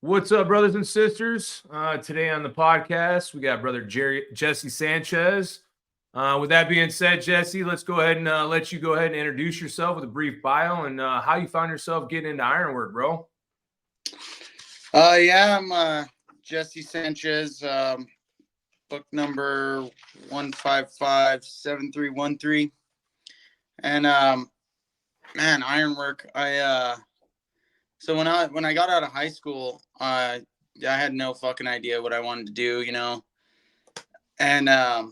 What's up, brothers and sisters? Today on the podcast, we got Brother Jesse Sanchez. With that being said, Jesse, let's go ahead and let you go ahead and introduce yourself with a brief bio and how you found yourself getting into ironwork, bro. I'm Jesse Sanchez, book number 1557313. And man, ironwork. So when I got out of high school, I had no fucking idea what I wanted to do, and I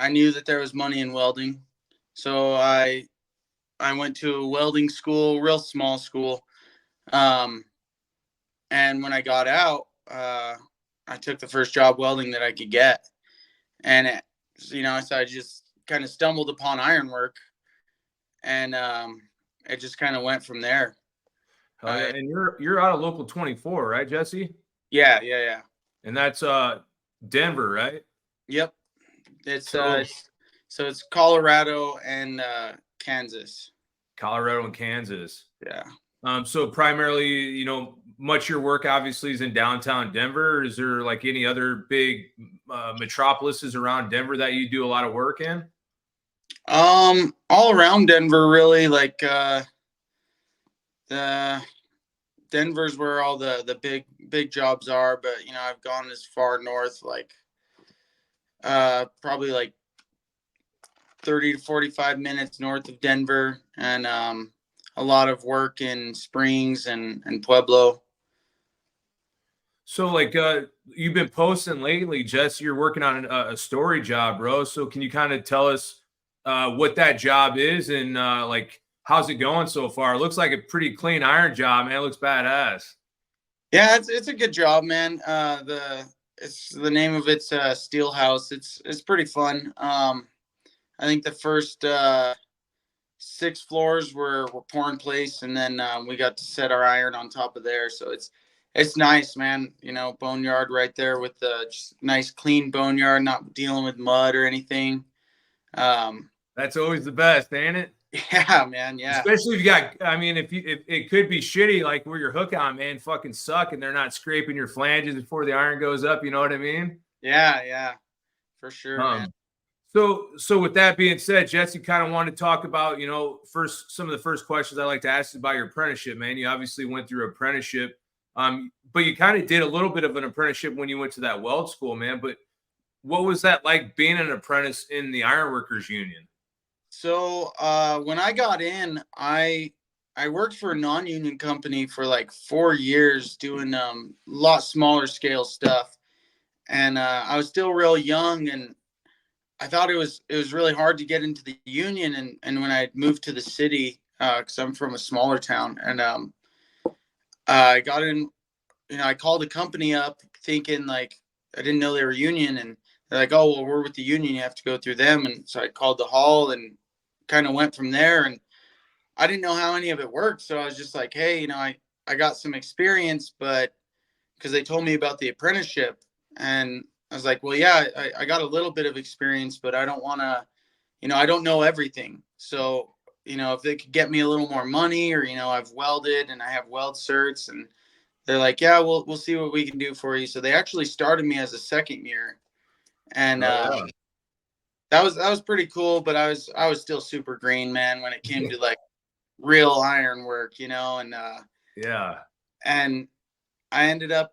knew that there was money in welding, so I went to a welding school, real small school. And when I got out, I took the first job welding that I could get. And, so I just kind of stumbled upon ironwork, and it just kind of went from there. Yeah. And you're out of local 24, right, Jesse? Yeah. And that's Denver, right? Yep. So it's Colorado and Kansas. Colorado and Kansas. Yeah. So primarily, much of your work obviously is in downtown Denver. Is there like any other big metropolises around Denver that you do a lot of work in? All around Denver, really. Like the Denver's where all the big jobs are, but I've gone as far north, like probably like 30 to 45 minutes north of Denver, and a lot of work in Springs and Pueblo. So like you've been posting lately, Jess, you're working on a story job, bro. So can you kind of tell us what that job is and like how's it going so far? It looks like a pretty clean iron job, man. It looks badass. Yeah, it's a good job, man. The name of it's Steel House. It's pretty fun. I think the first 6 floors were pour in place, and then we got to set our iron on top of there. So it's nice, man. Boneyard right there with the just nice clean boneyard, not dealing with mud or anything. That's always the best, ain't it? Yeah, man. Yeah. Especially if you got, if it could be shitty, like where your hook on, man, fucking suck, and they're not scraping your flanges before the iron goes up. You know what I mean? Yeah, for sure, man. So with that being said, Jesse, kind of want to talk about, first some of the first questions I like to ask is about your apprenticeship, man. You obviously went through apprenticeship, but you kind of did a little bit of an apprenticeship when you went to that weld school, man. But what was that like being an apprentice in the Ironworkers Union? So when I got in, I worked for a non-union company for like 4 years doing a lot smaller scale stuff, and I was still real young, and I thought it was really hard to get into the union, and when I moved to the city, because I'm from a smaller town, and I got in, I called the company up thinking like I didn't know they were union, and they're like, oh well, we're with the union, you have to go through them, and so I called the hall and kind of went from there, and I didn't know how any of it worked, so I was just like, hey, I got some experience, but because they told me about the apprenticeship, and I was like, well, yeah, I got a little bit of experience, but I don't want to, I don't know everything. So, if they could get me a little more money, or, I've welded and I have weld certs, and they're like, yeah, we'll see what we can do for you. So they actually started me as a second year, and that was pretty cool. But I was still super green, man, when it came to like real iron work, and and I ended up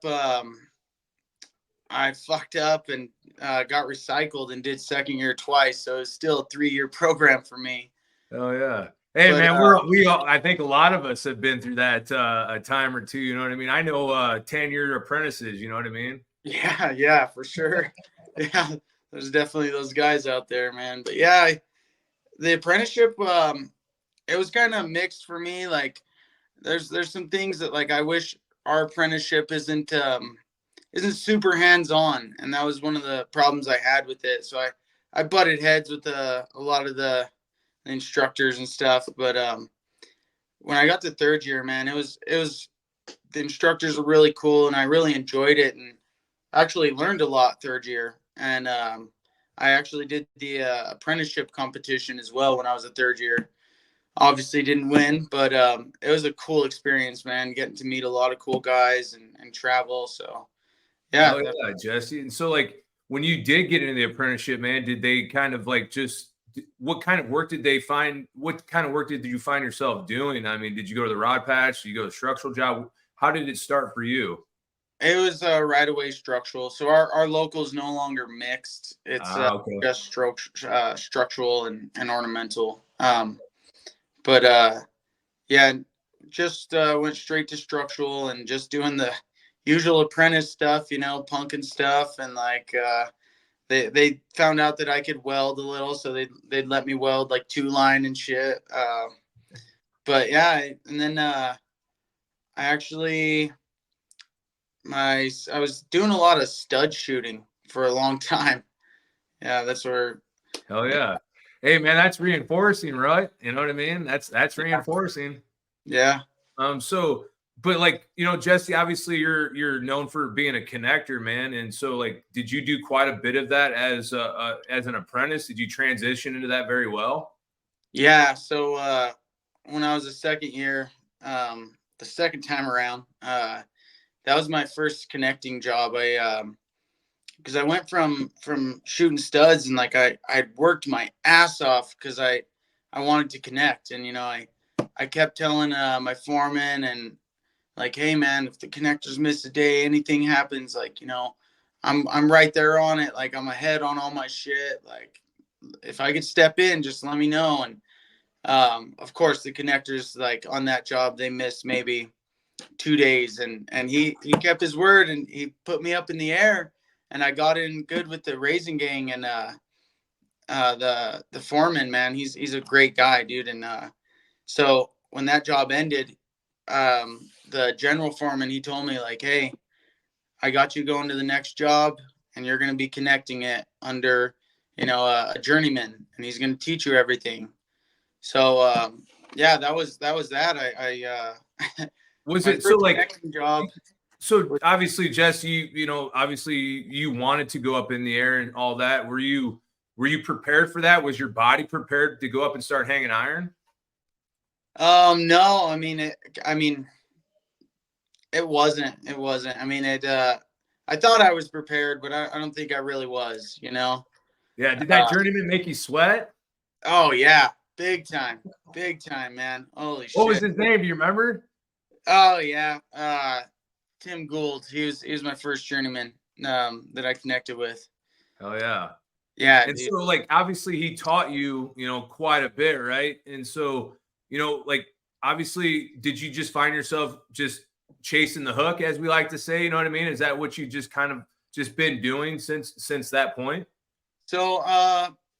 I fucked up and got recycled and did second year twice. So it's still a 3-year program for me. Oh yeah. Hey, but, man, we all, I think a lot of us have been through that a time or two. You know what I mean? I know 10-year apprentices. You know what I mean? Yeah, for sure. Yeah, there's definitely those guys out there, man. But yeah, the apprenticeship, it was kind of mixed for me. Like, there's some things that like I wish our apprenticeship isn't super hands-on, and that was one of the problems I had with it. So I butted heads with a lot of the instructors and stuff, but when I got to third year, man, it was the instructors were really cool, and I really enjoyed it, and actually learned a lot third year. And I actually did the apprenticeship competition as well when I was a third year. obviously didn't win, but it was a cool experience, man. Getting to meet a lot of cool guys and travel. So yeah, Hell yeah, Jesse. And so, like, when you did get into the apprenticeship, man, did they kind of like just what kind of work did they find? What kind of work did you find yourself doing? I mean, did you go to the rod patch? Did you go to the structural job? How did it start for you? it was right away structural. So our local is no longer mixed. It's Okay. just structural and ornamental. But yeah, just went straight to structural and just doing the usual apprentice stuff, punking stuff, and like they found out that I could weld a little, so they'd let me weld like 2-line and shit. But yeah, and then I actually I was doing a lot of stud shooting for a long time. Yeah, that's where. Hell yeah. Hey man, that's reinforcing, right? You know what I mean? That's Yeah. reinforcing. Yeah. So but like, Jesse, obviously you're known for being a connector, man. And so like, did you do quite a bit of that as an apprentice? Did you transition into that very well? Yeah. So when I was a second year, the second time around, that was my first connecting job. Because I went from shooting studs and like I worked my ass off because I wanted to connect, and I kept telling my foreman and like, hey man, if the connectors miss a day, anything happens, like I'm right there on it, like I'm ahead on all my shit, like if I could step in, just let me know. And of course the connectors, like on that job, they missed maybe 2 days, and he kept his word and he put me up in the air, and I got in good with the raising gang. And the foreman, man, he's a great guy, dude. And so when that job ended, the general foreman, he told me like, hey, I got you going to the next job, and you're going to be connecting it under a journeyman, and he's going to teach you everything. So yeah, that I Was my it so first like connecting job. so obviously, Jesse, obviously you wanted to go up in the air and all that. Were you prepared for that? Was your body prepared to go up and start hanging iron? No, I mean it wasn't. I mean I thought I was prepared, but I don't think I really was. Yeah. Did that uh journeyman make you sweat? oh yeah, big time, man, holy What was shit. his name? Do you remember? Oh yeah, Tim Gould, he was my first journeyman that I connected with. Oh yeah. Yeah, And dude. so, like, obviously, he taught you, quite a bit, right? And so, like, obviously, did you just find yourself just chasing the hook, as we like to say? You know what I mean? Is that what you just kind of just been doing since that point? So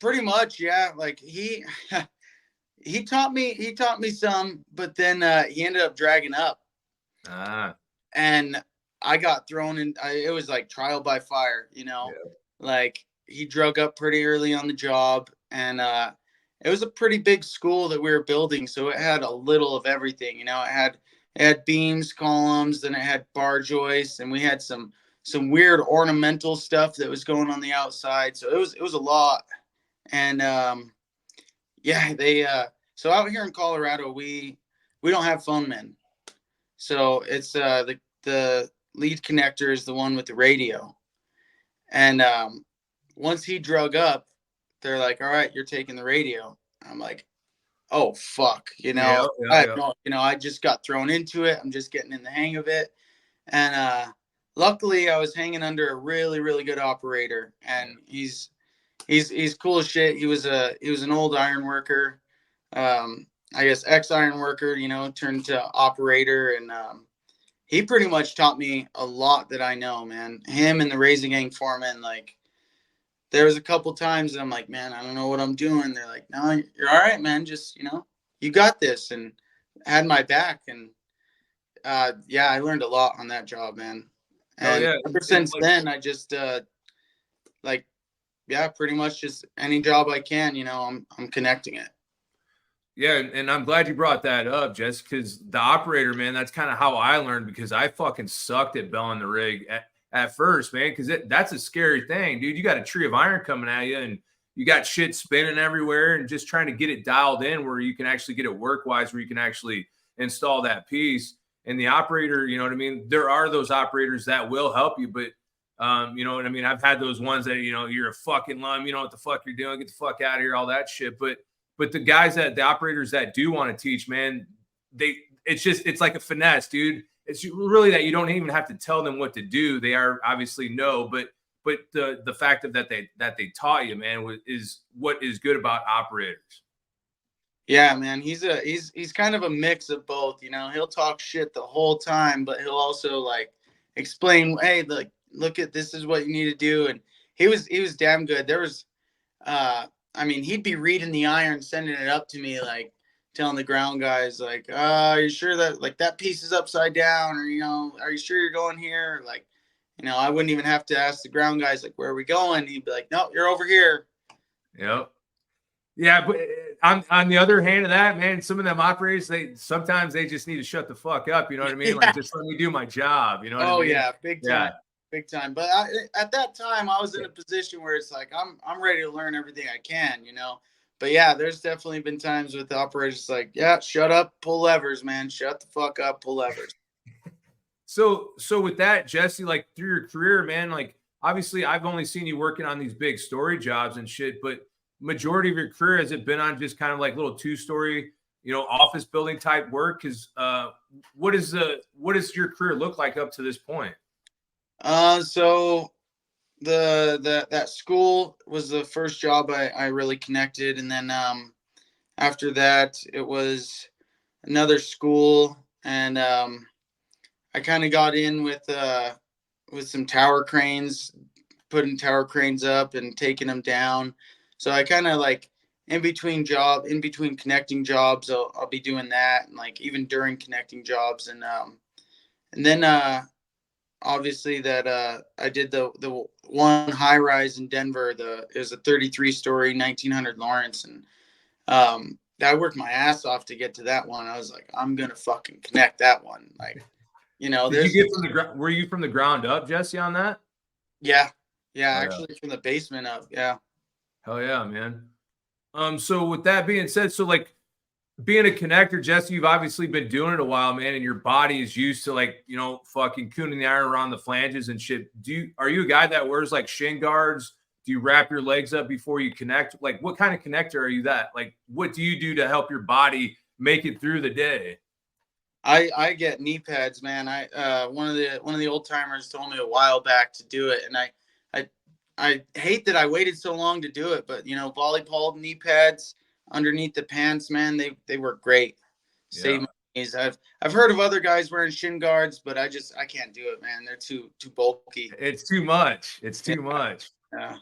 pretty much, yeah, like he taught me some, but then he ended up dragging up, Ah, and I got thrown in. It was like trial by fire. yeah. Like he drug up pretty early on the job, and it was a pretty big school that we were building, so it had a little of everything. It had beams, columns, then it had bar joists, and we had some weird ornamental stuff that was going on the outside. So it was a lot. And yeah, they so out here in Colorado, we don't have phone men. So it's the lead connector is the one with the radio. And once he drug up, they're like, "All right, you're taking the radio." I'm like, "Oh fuck," Yeah, I yeah, have yeah. no, I just got thrown into it. I'm just getting in the hang of it. And luckily, I was hanging under a really really good operator, and he's cool as shit. He was an old iron worker, I guess ex iron worker, turned to operator, and he pretty much taught me a lot that I know, man. Him and the raising gang foreman, like there was a couple times that I'm like, man, I don't know what I'm doing. They're like, no, you're all right, man. Just you got this, and had my back. And yeah, I learned a lot on that job, man. Hell And yeah. ever And since like, then, I just like yeah, pretty much just any job I can, I'm connecting it. yeah, and I'm glad you brought that up, Jess, because the operator, man, that's kind of how I learned because I fucking sucked at belling the rig at first, man, because that's a scary thing, dude. You got a tree of iron coming at you, and you got shit spinning everywhere, and just trying to get it dialed in where you can actually get it work wise, where you can actually install that piece. And the operator, you know what I mean? There are those operators that will help you, but you know what I mean? I've had those ones that, you know, you're a fucking lum, you know what the fuck you're doing, get the fuck out of here, all that shit. But the guys the operators that do want to teach, man, it's like a finesse, dude. It's really that you don't even have to tell them what to do. They are obviously know, but the fact that they taught you, man, is what is good about operators. Yeah, man, he's kind of a mix of both. You know, he'll talk shit the whole time, but he'll also like explain, hey, look at this is what you need to do. And he was damn good. There was, I mean, he'd be reading the iron, sending it up to me, like telling the ground guys, like, are you sure that like that piece is upside down, or you know, are you sure you're going here? Like, you know, I wouldn't even have to ask the ground guys, like, where are we going? He'd be like, no, you're over here. Yep. Yeah, but on the other hand of that, man, some of them operators, sometimes they just need to shut the fuck up. You know what I mean? Yeah. Like, just let me do my job. You know what I mean? Yeah, big time, big time. But at that time, I was in a position where it's like I'm ready to learn everything I can, you know. But yeah, there's definitely been times with the operators like, yeah, shut up, pull levers, man, shut the fuck up, pull levers. So with that, Jesse, like through your career, man, like obviously I've only seen you working on these big story jobs and shit, but majority of your career, has it been on just kind of like little 2-story, you know, office building type work? Because what does your career look like up to this point? So that school was the first job I really connected, and then after that it was another school, and I kind of got in with some tower cranes, putting tower cranes up and taking them down. So I kind of like in between connecting jobs, I'll be doing that, and like even during connecting jobs, and then obviously that I did the one high rise in Denver. It was a 33-story 1900 Lawrence, and I worked my ass off to get to that one. I was like, I'm gonna fucking connect that one, like. You know, Did you get from the ground? Were you from the ground up, Jesse, on that? Yeah, actually from the basement up. Yeah. Hell yeah, man. So with that being said, so like being a connector, Jesse, you've obviously been doing it a while, man, and your body is used to like, you know, fucking cooning the iron around the flanges and shit. Are you a guy that wears like shin guards? Do you wrap your legs up before you connect? Like, what kind of connector are you that? Like, what do you do to help your body make it through the day? I get knee pads, man. One of the old timers told me a while back to do it, and I hate that I waited so long to do it, but you know, volleyball knee pads underneath the pants, man, they work great. Save my knees. I've heard of other guys wearing shin guards, but I can't do it, man. They're too bulky. It's too much. It's too much. Yeah.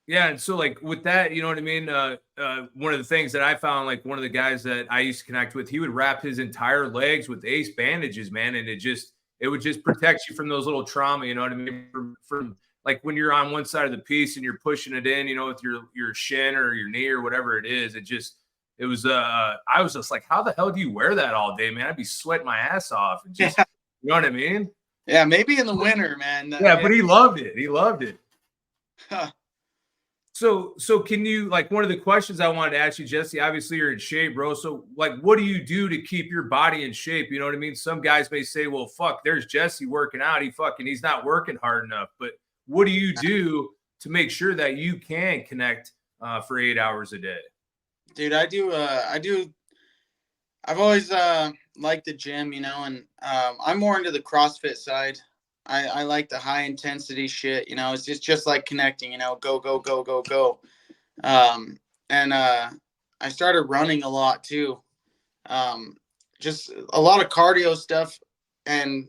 Yeah, and so like with that, you know what I mean? One of the things that I found, like one of the guys that I used to connect with, he would wrap his entire legs with ace bandages, man, and it would just protect you from those little trauma, you know what I mean? From like when you're on one side of the piece and you're pushing it in, you know, with your shin or your knee or whatever it is, it was I was just like, how the hell do you wear that all day, man? I'd be sweating my ass off and just you know what I mean? Yeah, maybe in the winter, man. Yeah, but he loved it. He loved it. Huh. So can you, like, one of the questions I wanted to ask you, Jesse, obviously you're in shape, bro. So like, what do you do to keep your body in shape? You know what I mean? Some guys may say, well, fuck, there's Jesse working out. He's not working hard enough. But what do you do to make sure that you can connect for 8 hours a day? Dude, I've always liked the gym, you know, and I'm more into the CrossFit side. I like the high intensity shit, you know. It's just like connecting, you know, go go go go go. And I started running a lot too. Just a lot of cardio stuff, and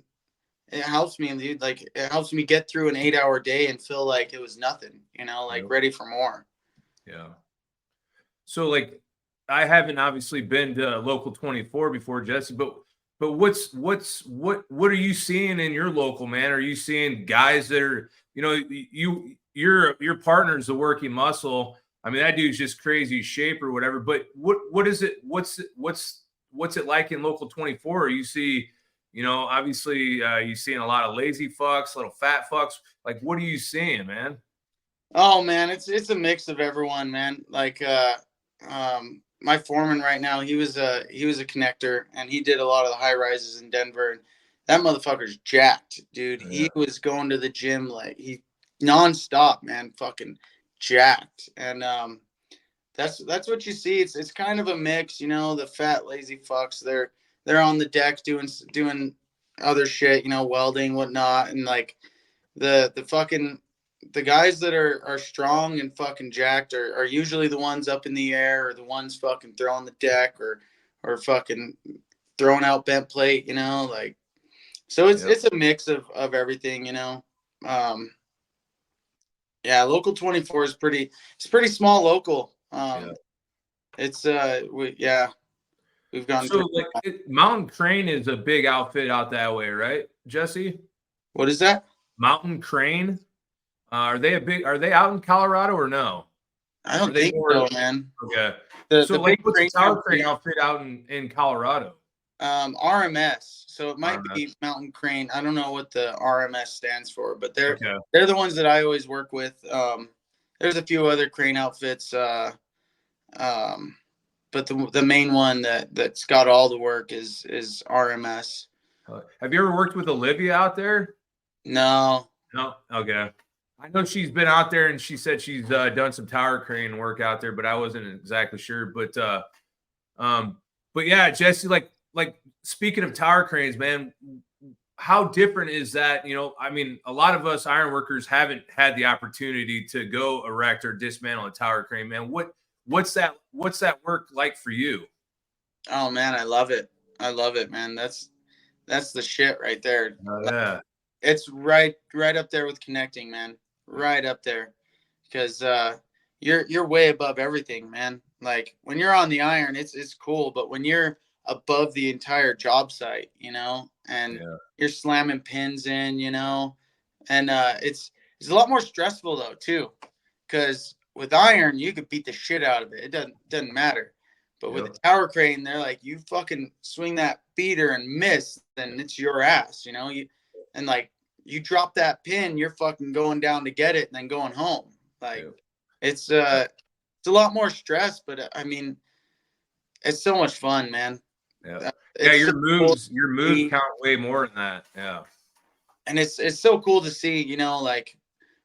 it helps me, dude. Like it helps me get through an 8-hour day and feel like it was nothing, you know, like ready for more. Yeah. So like, I haven't obviously been to local 24 before, Jesse, but what are you seeing in your local, man? Are you seeing guys that are, you know, your partner's a working muscle. I mean, that dude's just crazy shape or whatever, but what is it? What's it like in local 24? You see, you know, obviously you seeing a lot of lazy fucks, little fat fucks. Like, what are you seeing, man? Oh man, it's a mix of everyone, man. Like my foreman right now, he was a connector, and he did a lot of the high rises in Denver, and that motherfucker's jacked, dude. Yeah. He was going to the gym like he nonstop, man, fucking jacked. And that's what you see. It's kind of a mix, you know, the fat lazy fucks, they're on the deck doing other shit, you know, welding, whatnot, and like the fucking the guys that are strong and fucking jacked are usually the ones up in the air, or the ones fucking throwing the deck, or fucking throwing out bent plate, you know, like, so it's Yep. it's a mix of everything, you know. um yeah, local 24 is pretty small local. Yeah. It's we've gone So through. like Mountain Crane is a big outfit out that way, right, Jesse? What is that? Mountain Crane. Are they out in Colorado or no? I Are don't they think more so, man. okay? The So like big what's a crane tower crane company, outfit out in Colorado? RMS. So it might RMS. be Mountain Crane. I don't know what the RMS stands for, but they're Okay. they're the ones that I always work with. There's a few other crane outfits, um, but the main one that's got all the work is RMS. Have you ever worked with Olivia out there? No. No. Okay. I know she's been out there and she said she's done some tower crane work out there, but I wasn't exactly sure. Um, but yeah, Jesse, like speaking of tower cranes, man, how different is that? You know, I mean, a lot of us iron workers haven't had the opportunity to go erect or dismantle a tower crane, man. What's that work like for you? Oh man, I love it, man. That's the shit right there. Oh Like, yeah, it's right up there with connecting, man. Right up there. Because you're way above everything, man. Like when you're on the iron, it's cool, but when you're above the entire job site, you know, and yeah, you're slamming pins in, you know, and it's a lot more stressful though too, because with iron you could beat the shit out of it. It doesn't matter. But with yep, the tower crane, they're like, you fucking swing that beater and miss, then it's your ass, you know. And like you drop that pin, you're fucking going down to get it and then going home. Like yep, it's a lot more stress, but I mean, it's so much fun, man. yep. Yeah, It's so cool to your moves see, count way more than that. Yeah, and it's so cool to see, you know, like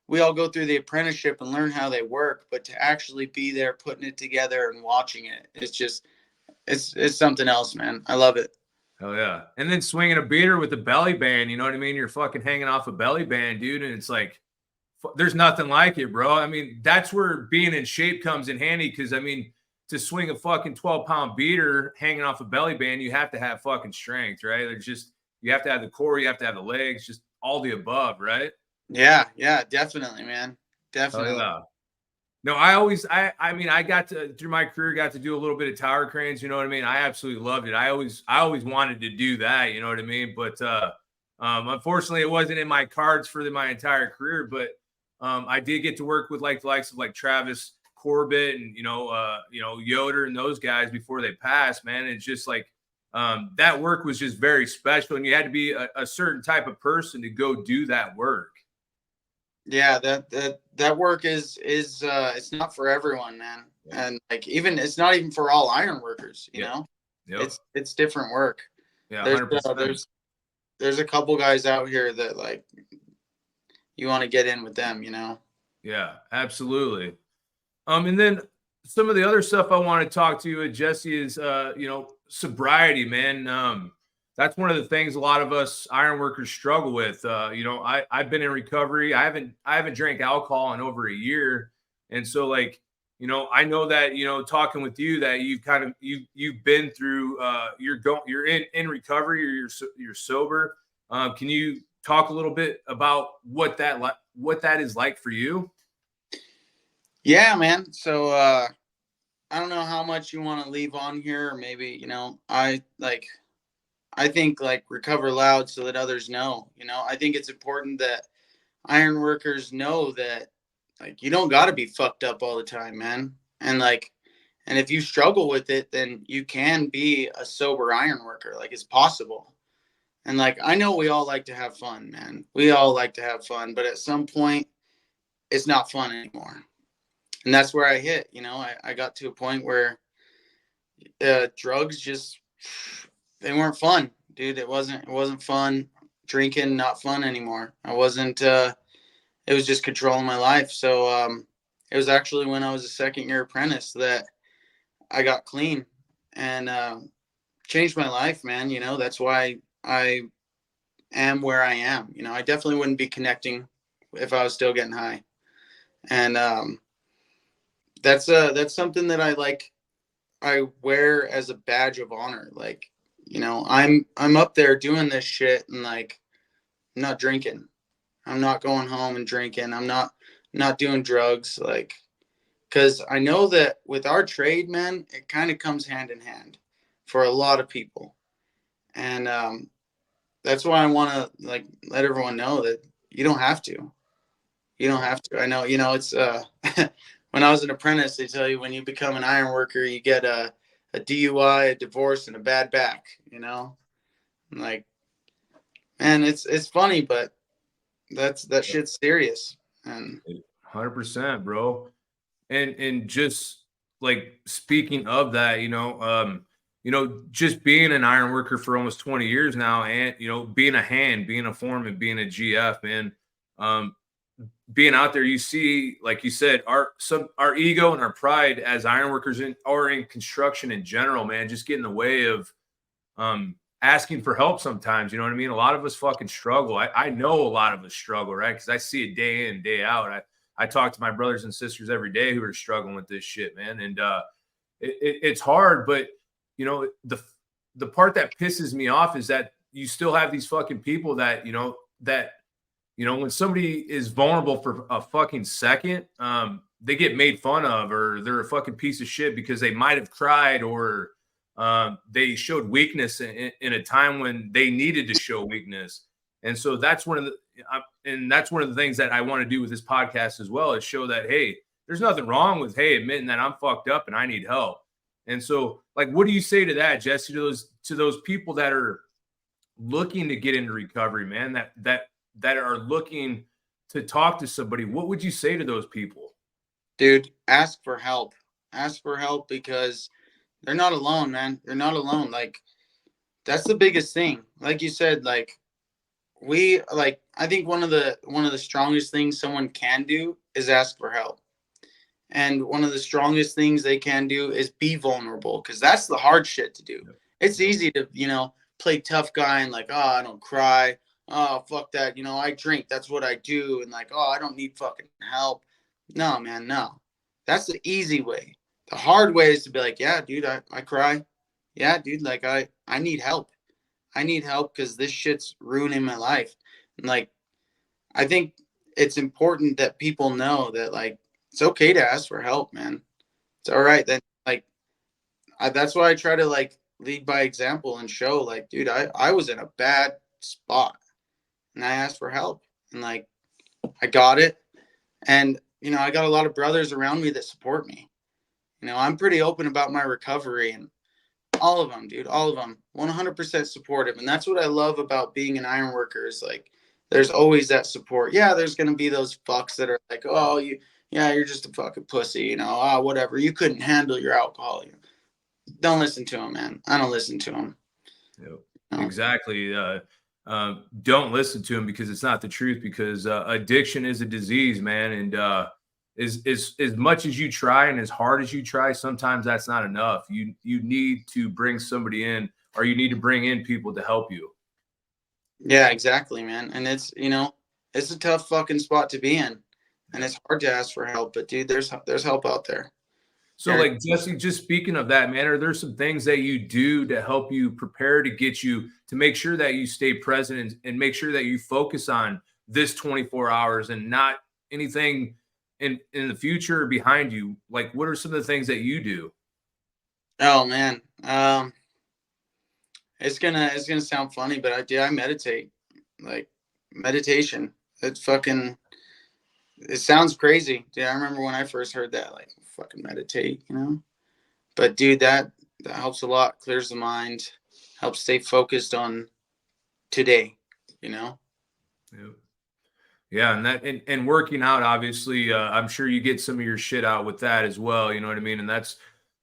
we all go through the apprenticeship and learn how they work, but to actually be there putting it together and watching it, it's just it's something else, man. I love it. hell yeah. And then swinging a beater with a belly band, you know what I mean? You're fucking hanging off a belly band, dude, and it's like there's nothing like it, bro. I mean, that's where being in shape comes in handy because, I mean, to swing a fucking 12-pound beater hanging off a belly band, you have to have fucking strength, right? There's just, you have to have the core, you have to have the legs, just all the above, right? Yeah, definitely, man. Oh, Definitely. yeah. No, I mean, I got to, through my career, got to do a little bit of tower cranes, you know what I mean? I absolutely loved it. I always wanted to do that, you know what I mean? But, unfortunately, it wasn't in my cards for my entire career, but I did get to work with like the likes of like Travis Corbett and Yoder and those guys before they passed. Man, it's just like that work was just very special, and you had to be a certain type of person to go do that work. Yeah, that work is it's not for everyone, man. Yeah, And like even it's not even for all iron workers, you yeah, know. yep, It's different work. yeah, There's 100%. there's a couple guys out here that like you want to get in with them, you know. Yeah, absolutely. And then some of the other stuff I want to talk to you, Jesse, is sobriety, man. That's one of the things a lot of us iron workers struggle with. I've been in recovery. I haven't drank alcohol in over a year, and so like I know that talking with you that you've kind of you've been through. You're in recovery or you're sober. Can you talk a little bit about what that is like for you? Yeah, man. So I don't know how much you want to leave on here, or maybe, you know, I think like recover loud so that others know, you know. I think it's important that iron workers know that like you don't got to be fucked up all the time, man. And like and if you struggle with it, then you can be a sober iron worker. Like it's possible. And like I know we all like to have fun, man. We all like to have fun, but at some point it's not fun anymore. And that's where I hit, you know, I got to a point where drugs just, they weren't fun, dude. It wasn't fun. Drinking, not fun anymore. I wasn't, it was just controlling my life. So it was actually when I was a second year apprentice that I got clean and changed my life, man. You know, that's why I am where I am. You know, I definitely wouldn't be connecting if I was still getting high. And that's something that I wear as a badge of honor. Like, you know, I'm up there doing this shit and like I'm not drinking. I'm not going home and drinking. I'm not doing drugs, like, because I know that with our trade, man, it kind of comes hand in hand for a lot of people. And that's why I want to like let everyone know that you don't have to. You don't have to. I know, you know, it's when I was an apprentice, they tell you when you become an iron worker, you get a DUI, a divorce, and a bad back, you know? And like, man, it's funny, but that shit's serious. And 100%, bro. And just like speaking of that, just being an iron worker for almost 20 years now, and being a hand, being a foreman, being a GF, man, um, being out there, you see, like you said, our ego and our pride as iron workers or in construction in general, man, just get in the way of asking for help sometimes. You know what I mean? A lot of us fucking struggle. I know a lot of us struggle, right? Because I see it day in, day out. I talk to my brothers and sisters every day who are struggling with this shit, man. And it's hard, but the part that pisses me off is that you still have these fucking people that when somebody is vulnerable for a fucking second, they get made fun of, or they're a fucking piece of shit because they might have cried, or they showed weakness in a time when they needed to show weakness. And so that's one of the things that I want to do with this podcast as well, is show that, hey, there's nothing wrong with, hey, admitting that I'm fucked up and I need help. And so, like, what do you say to that, Jesse, to those people that are looking to get into recovery, man, that are looking to talk to somebody? What would you say to those people? Dude, ask for help. Ask for help because they're not alone, man. They're not alone. Like, that's the biggest thing. Like you said, like, I think one of the strongest things someone can do is ask for help. And one of the strongest things they can do is be vulnerable, because that's the hard shit to do. It's easy to, play tough guy and like, oh, I don't cry. Oh, fuck that. I drink. That's what I do. And like, oh, I don't need fucking help. No, man, no. That's the easy way. The hard way is to be like, yeah, dude, I cry. Yeah, dude, like I need help. I need help because this shit's ruining my life. And like, I think it's important that people know that, like, it's okay to ask for help, man. It's all right. Then, like, that's why I try to like lead by example and show, like, dude, I was in a bad spot and I asked for help, and like, I got it. And, I got a lot of brothers around me that support me. I'm pretty open about my recovery, and all of them, dude, all of them, 100% supportive. And that's what I love about being an iron worker, is like, there's always that support. Yeah, there's going to be those fucks that are like, oh, you're just a fucking pussy, whatever. You couldn't handle your alcohol. Don't listen to him, man. I don't listen to him. Yep. Exactly. Don't listen to him, because it's not the truth, because addiction is a disease, man. And as much as you try and as hard as you try, sometimes that's not enough. You need to bring somebody in, or you need to bring in people to help you. Yeah, exactly, man. And it's a tough fucking spot to be in, and it's hard to ask for help. But dude, there's help out there. So, like, Jesse, just speaking of that, man, are there some things that you do to help you prepare to get you to make sure that you stay present and make sure that you focus on this 24 hours and not anything in the future or behind you? Like, what are some of the things that you do? Oh man, it's gonna sound funny, but I meditate. Like, meditation. It sounds crazy. Dude, I remember when I first heard that, like, fucking meditate, But dude, that helps a lot. Clears the mind, helps stay focused on today, Yep. Yeah, and that and working out, obviously, I'm sure you get some of your shit out with that as well. You know what I mean? And that's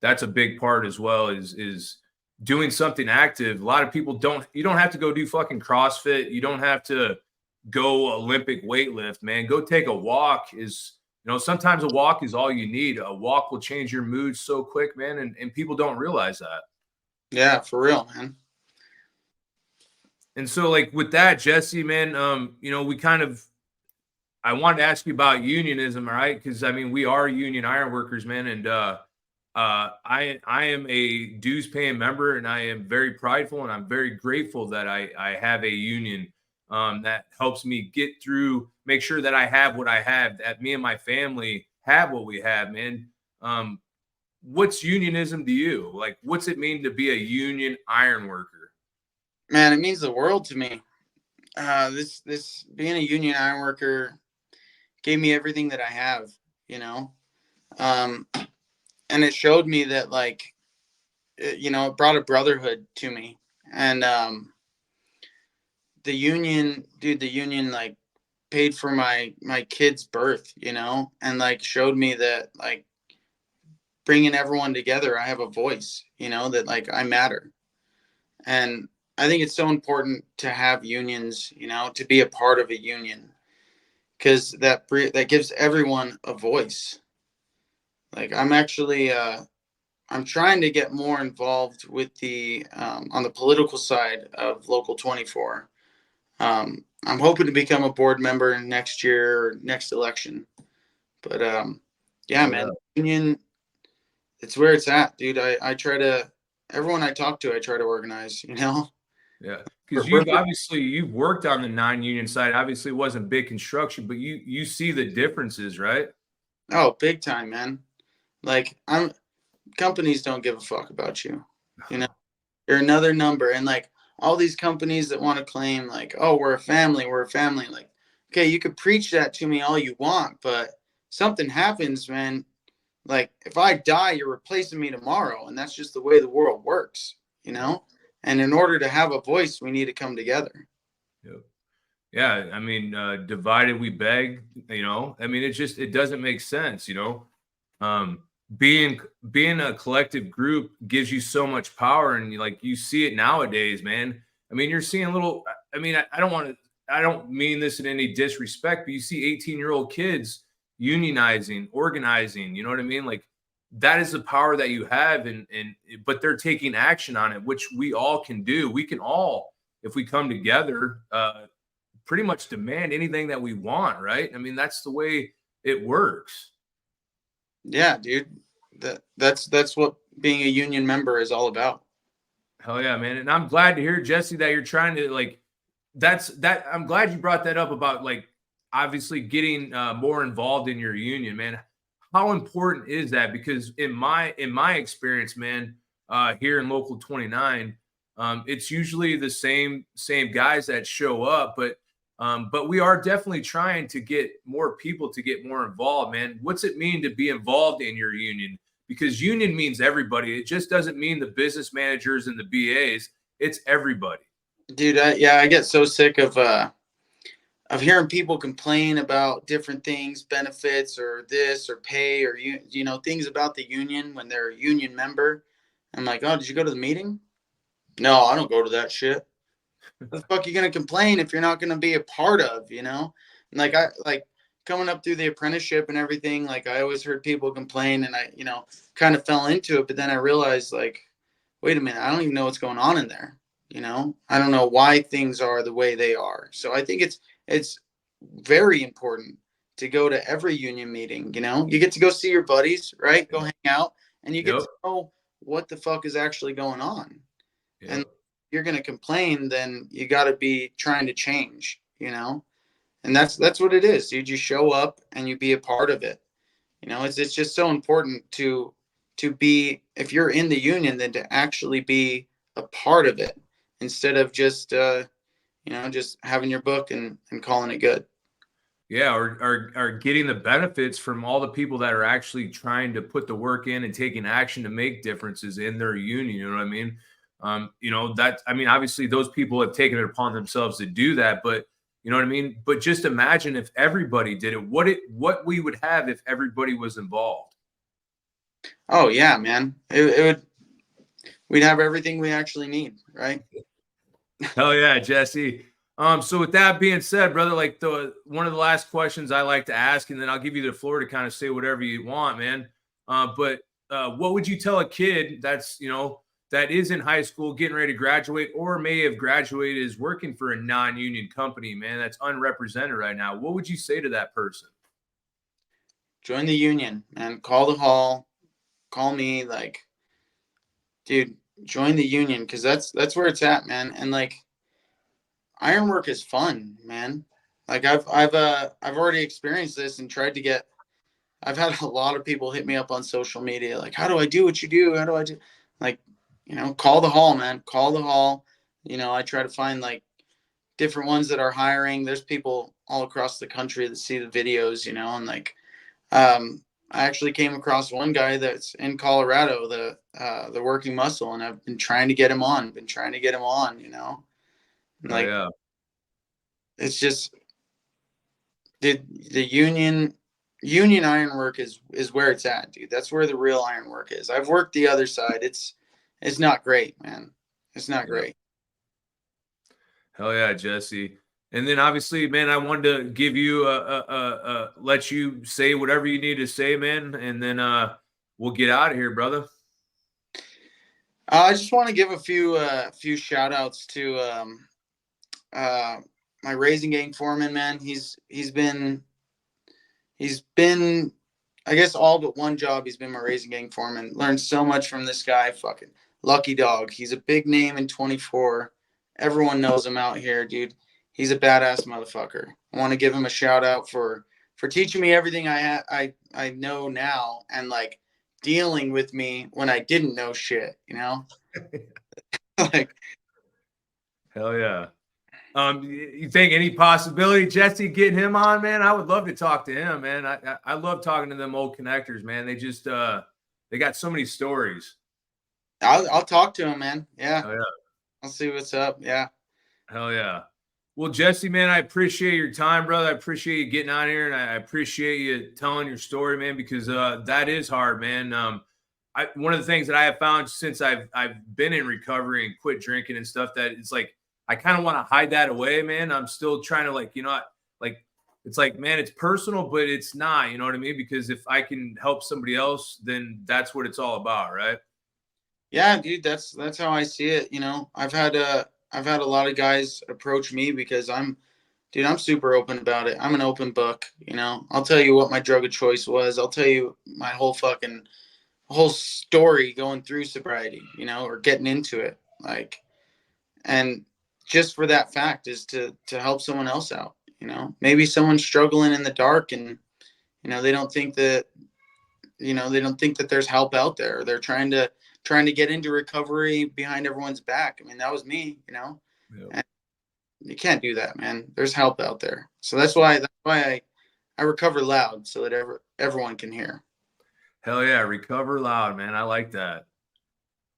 a big part as well, is doing something active. A lot of people don't. You don't have to go do fucking CrossFit. You don't have to go Olympic weightlift, man. Go take a walk. Sometimes a walk is all you need. A walk will change your mood so quick, man. And people don't realize that. Yeah, for real, man. And so, like with that, Jesse, man, we kind of I wanted to ask you about unionism, all right? Because I mean, we are union ironworkers, man, and I am a dues paying member, and I am very prideful, and I'm very grateful that I have a union that helps me get through, make sure that I have what I have, that me and my family have what we have, man. What's unionism to you? Like, what's it mean to be a union ironworker? Man, it means the world to me. This being a union ironworker gave me everything that I have, you know. And it showed me that, like, it brought a brotherhood to me. And the union like paid for my kid's birth, and like showed me that, like, bringing everyone together, I have a voice, that, like, I matter. And I think it's so important to have unions, to be a part of a union, because that gives everyone a voice. Like, I'm actually I'm trying to get more involved with the on the political side of Local 24. I'm hoping to become a board member next year or next election. But yeah, Oh yeah, man, union, it's where it's at, dude. I try to, everyone I talk to, I try to organize. yeah. We're, Because we're, you've worked on the non-union side. Obviously, it wasn't big construction, but you see the differences, right? oh, big time, man. Like, companies don't give a fuck about you. You know, you're another number. And, like, all these companies that want to claim, like, oh, we're a family, we're a family. Like, okay, you could preach that to me all you want, but something happens, man. Like, if I die, you're replacing me tomorrow, and that's just the way the world works. And in order to have a voice, we need to come together. Yep. Yeah, I mean, divided we beg. I mean, it doesn't make sense. Um, being a collective group gives you so much power, and you see it nowadays, man. I mean, you're seeing little. I mean, I don't mean this in any disrespect, but you see 18-year-old kids unionizing, organizing. You know what I mean? Like, that is the power that you have, and but they're taking action on it, which we all can do. We can all, if we come together, pretty much demand anything that we want, right? I mean, that's the way it works. Yeah, dude. That's what being a union member is all about. Hell yeah, man. And I'm glad to hear, Jesse, that you're trying to, like, I'm glad you brought that up about, like, obviously getting more involved in your union, man. How important is that? Because in my experience, man, here in Local 29, it's usually the same guys that show up, but we are definitely trying to get more people to get more involved, man. What's it mean to be involved in your union? Because union means everybody. It just doesn't mean the business managers and the BAs. It's everybody. Dude, I get so sick of hearing people complain about different things, benefits or this or pay or things about the union when they're a union member. I'm like, oh, did you go to the meeting? No, I don't go to that shit. What the fuck are you gonna complain if you're not gonna be a part of? And like, I like coming up through the apprenticeship and everything, like, I always heard people complain, and I kind of fell into it, but then I realized, like, wait a minute, I don't even know what's going on in there. I don't know why things are the way they are. So I think it's very important to go to every union meeting. You get to go see your buddies, right? Go hang out, and you get Yep. to know what the fuck is actually going on. And Yep. if you're going to complain, then you got to be trying to change. And that's what it is, dude. You show up and you be a part of it. It's just so important to be, if you're in the union, then to actually be a part of it, instead of just having your book and calling it good. Yeah, or getting the benefits from all the people that are actually trying to put the work in and taking action to make differences in their union. You know what I mean? That, I mean, obviously those people have taken it upon themselves to do that, but You know what I mean? But just imagine if everybody did it, what we would have if everybody was involved. Oh yeah, man. It would, we'd have everything we actually need, right? Hell yeah, Jesse. So with that being said, brother, like one of the last questions I like to ask, and then I'll give you the floor to kind of say whatever you want, man. But what would you tell a kid that's, that is in high school, getting ready to graduate, or may have graduated, is working for a non-union company, man, that's unrepresented right now? What would you say to that person? Join the union, man. Call the hall, call me, like, dude, join the union, because that's where it's at, man. And like, ironwork is fun, man. Like I've already experienced this and tried to get. I've had a lot of people hit me up on social media, like, how do I do what you do? How do I do? Like, call the hall, man. Call the hall. I try to find like different ones that are hiring. There's people all across the country that see the videos, and like, I actually came across one guy that's in Colorado, the working muscle, and I've been trying to get him on. And Oh like, yeah. it's just the union ironwork is where it's at, dude. That's where the real ironwork is. I've worked the other side. It's not great, man. It's not Yeah. great. Hell yeah, Jesse. And then obviously, man, I wanted to give you let you say whatever you need to say, man, and then we'll get out of here, brother. I just want to give a few shout outs to my raising gang foreman, man. He's been, I guess, all but one job. He's been my raising gang foreman. Learned so much from this guy. Fucking lucky dog. He's a big name in 24. Everyone knows him out here, dude. He's a badass motherfucker. I want to give him a shout out for teaching me everything I know now, and like dealing with me when I didn't know shit. Like, Hell yeah. You think any possibility, Jesse, getting him on, man? I would love to talk to him, man. I love talking to them old connectors, man. They just they got so many stories. I'll talk to him, man. Yeah, Oh yeah. I'll see what's up. Yeah. Hell yeah. Well, Jesse, man, I appreciate your time, brother. I appreciate you getting on here, and I appreciate you telling your story, man, because that is hard, man. One of the things that I have found since I've been in recovery and quit drinking and stuff, that it's like I kind of want to hide that away, man. I'm still trying to like it's like, man, it's personal, but it's not, you know what I mean? Because if I can help somebody else, then that's what it's all about, right? Yeah, dude, that's how I see it. I've had a lot of guys approach me because I'm super open about it. I'm an open book. I'll tell you what my drug of choice was. I'll tell you my whole story going through sobriety, or getting into it. Like, and just for that fact is to help someone else out. Maybe someone's struggling in the dark, and they don't think that there's help out there. They're trying to get into recovery behind everyone's back. I mean, that was me. Yep. And you can't do that, man. There's help out there. So that's why I recover loud, so that everyone can hear. Hell yeah, recover loud, man. I like that.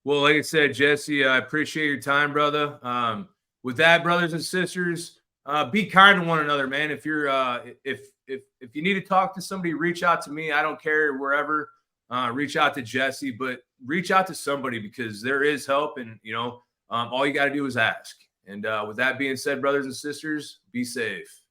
Well, like I said, Jesse, I appreciate your time, brother. With that, brothers and sisters, be kind to one another, man. If you're if you need to talk to somebody, reach out to me. I don't care wherever. Reach out to Jesse, but reach out to somebody, because there is help, and all you got to do is ask. And with that being said, brothers and sisters, be safe.